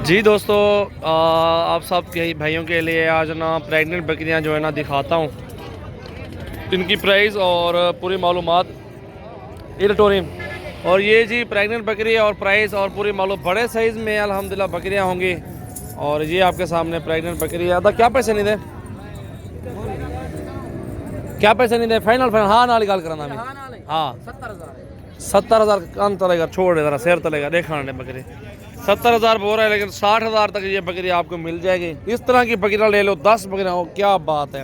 जी दोस्तों, आप सब के भाइयों के लिए आज ना प्रेग्नेंट बकरियां जो है ना दिखाता हूँ, इनकी प्राइस और पूरी मालूमात इलेक्टोरियम। और ये जी प्रेग्नेंट बकरी है और प्राइस और पूरी मालूम बड़े साइज़ में अल्हम्दुलिल्लाह बकरियां होंगी। और ये आपके सामने प्रेग्नेंट बकरी है। अदा क्या पैसे नहीं दे, क्या पैसे नहीं दे, फाइनल फाइनल हाँ नाली गाल कराना मैं हाँ 70,000 कम तलेगा, छोड़ ज़रा शेर तलेगा देखा बकरी 70,000 बोल रहा है, लेकिन 60,000 तक ये बकरी आपको मिल जाएगी। इस तरह की बकरियाँ ले लो, 10 बकरियाँ हो, क्या बात है।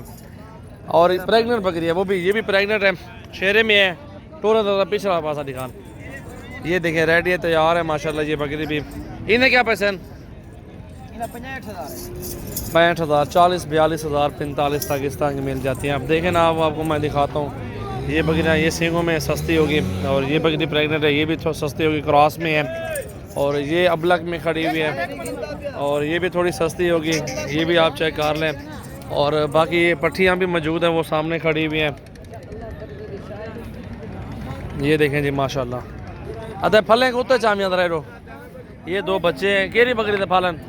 और प्रेग्नेंट बकरी है, वो भी ये भी प्रेग्नेंट है, शेरे में है। टोरा पिछला पासा दिखान, ये देखें रेडी है, तैयार है माशाल्लाह। ये बकरी भी, इन्हें क्या पैसे हैं? 65,000, 40, 42,000, 45 तक इस तरह की मिल जाती हैं। आप देखें ना, आपको मैं दिखाता हूँ। ये बकरियाँ ये सींगों में सस्ती होगी, और ये बकरी प्रेग्नेंट है, ये भी थोड़ी सस्ती होगी, क्रॉस में है। और ये अबलक में खड़ी हुई है, और ये भी थोड़ी सस्ती होगी, ये भी आप चेक कर लें। और बाकी ये पट्टियाँ भी मौजूद हैं, वो सामने खड़ी हुई हैं। ये देखें जी माशाल्लाह। अरे फलें कुत्ते चामियाँ रो, ये दो बच्चे हैं। केरी बकरी थे फालन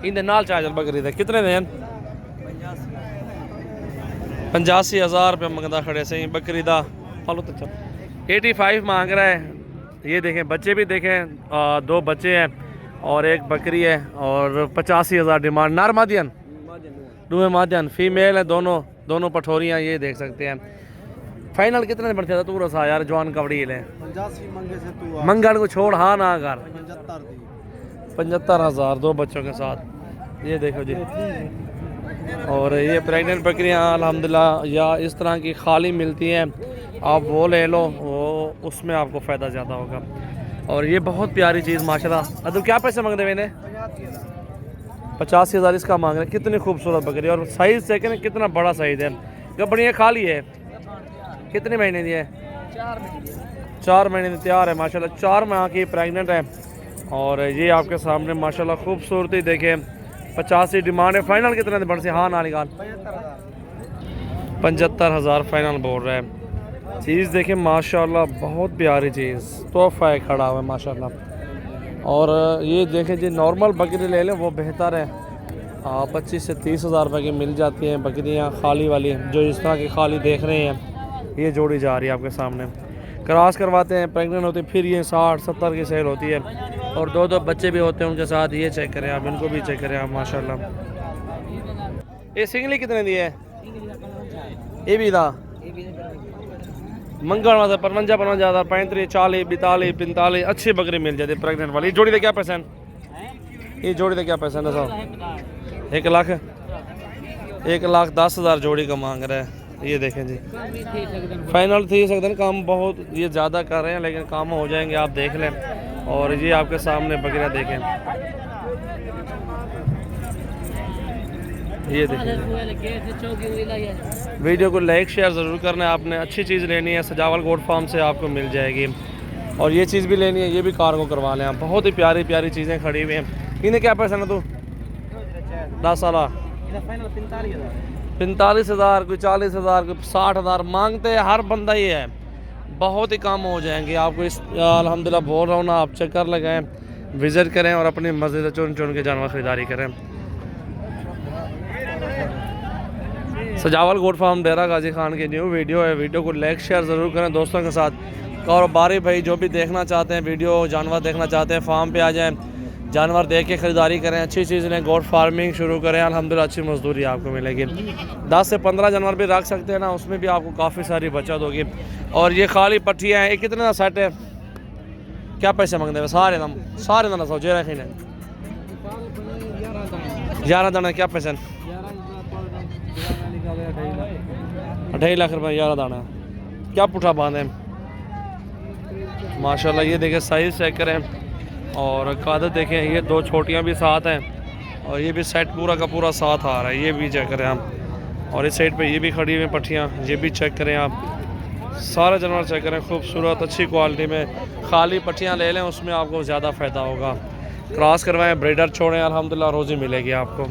इन नाल चार्जर बकरी थे, कितने दें? 85,000 रुपये मंगता खड़े से बकरी का फल। 85 मांग रहा है। ये देखें बच्चे भी देखें, दो बच्चे हैं और एक बकरी है, और 85,000 डिमांड। नार मादियन दूहे मादियन फीमेल है, दोनों पठोरियाँ, ये देख सकते हैं। फाइनल कितने बढ़ते था तू रसा यार, जवान कबड़ी ले मंगल को छोड़ हाँ ना कर 75,000 दो बच्चों के साथ, ये देखो जी। और ये प्रेग्नेंट बकरियाँ अल्हम्दुलिल्लाह या इस तरह की खाली मिलती हैं, आप वो ले लो, वो उसमें आपको फ़ायदा ज़्यादा होगा। और ये बहुत प्यारी चीज़ माशाल्लाह। अब क्या पैसे मांगते मैंने? 85,000 इसका मांग रहे हैं। कितनी खूबसूरत बकरी, और साइज़ चेक है कितना बड़ा साइज़ है। गबड़ियाँ खाली है, कितने महीने की है? 4 महीने की तैयार है माशाल्लाह, 4 माह की प्रेग्नेंट है। और ये आपके सामने माशाल्लाह खूबसूरती देखें। 85 डिमांड है, फाइनल कितने बढ़ से हाँ ना निकाल? 75,000 फाइनल बोल रहा है। चीज़ देखें माशाल्लाह, बहुत प्यारी चीज़, तोहफा है खड़ा हुआ है माशाल्लाह। और ये देखें जी, नॉर्मल बकरी ले लें वो बेहतर है। 25 से 30,000 रुपये की मिल जाती हैं बकरियाँ खाली वाली, जो इस तरह की खाली देख रहे हैं। ये जोड़ी जा रही है आपके सामने, क्रॉस करवाते हैं, प्रेग्नेंट होती है, फिर ये 60-70 की सेल होती है। और दो बच्चे भी होते हैं उनके साथ। ये चेक करें आप, इनको भी चेक करें आप माशाल्लाह। ये सिंगली कितने दी है? ये भी था मंगल वाला 55,000, 35, 40, 42, 45 अच्छी बकरी मिल जाती है प्रेग्नेंट वाली। जोड़ी का क्या पैसा है? ये जोड़ी का क्या पैसा है साहब? 1,10,000 जोड़ी का मांग रहा है। ये देखें जी, फाइनल थी सकते हैं, काम बहुत ये ज़्यादा कर रहे हैं, लेकिन काम हो जाएंगे, आप देख लें। और ये आपके सामने बकरियाँ देखें, ये देखें। वीडियो को लाइक शेयर ज़रूर करना है आपने। अच्छी चीज़ लेनी है सजावल गोट फार्म से आपको मिल जाएगी। और ये चीज़ भी लेनी है, ये भी कार्गो करवा लें आप। बहुत ही प्यारी प्यारी चीज़ें खड़ी हुई हैं। इन्हें क्या पैसा ना तू 10 साल 45,000, कोई 40,000, कोई 60,000 मांगते हैं हर बंदा ही है। बहुत ही कम हो जाएंगे आपको। इस अल्हम्दुलिल्लाह बोल रहा हूँ ना, आप चक्कर लगाएं, विज़िट करें और अपनी मर्ज़ी से चुन चुन के जानवर ख़रीदारी करें। सजावल गोट फार्म डेरा गाजी खान की न्यू वीडियो है। वीडियो को लाइक शेयर ज़रूर करें दोस्तों के साथ। और बारी भाई जो भी देखना चाहते हैं वीडियो, जानवर देखना चाहते हैं, फार्म पे आ जाएं, जानवर देख के ख़रीदारी करें, अच्छी चीज़ लें, गोट फार्मिंग शुरू करें। अल्हम्दुलिल्लाह अच्छी मजदूरी आपको मिलेगी। 10 से 15 जानवर भी रख सकते हैं ना, उसमें भी आपको काफ़ी सारी बचत होगी। और ये खाली पट्टियाँ हैं, ये कितने का सेट है? क्या पैसे मांगते हैं? सारे ना सोचे रखें 11 दाना। क्या पैसे? 2.5 लाख रुपये 11 दाना। क्या पुठा बांधे माशाल्लाह। ये देखें साइज़ चेक करें, और कादत देखें, ये दो छोटियाँ भी साथ हैं, और ये भी सेट पूरा का पूरा साथ आ रहा है। ये भी चेक करें आप। और इस साइड पे ये भी खड़ी हुई पट्टियाँ, ये भी चेक करें आप। सारे जानवर चेक करें, खूबसूरत अच्छी क्वालिटी में। खाली पट्टियाँ ले लें, उसमें आपको ज़्यादा फ़ायदा होगा। क्रॉस करवाएं, ब्रीडर छोड़ें, अल्हम्दुलिल्लाह रोज़ी मिलेगी आपको।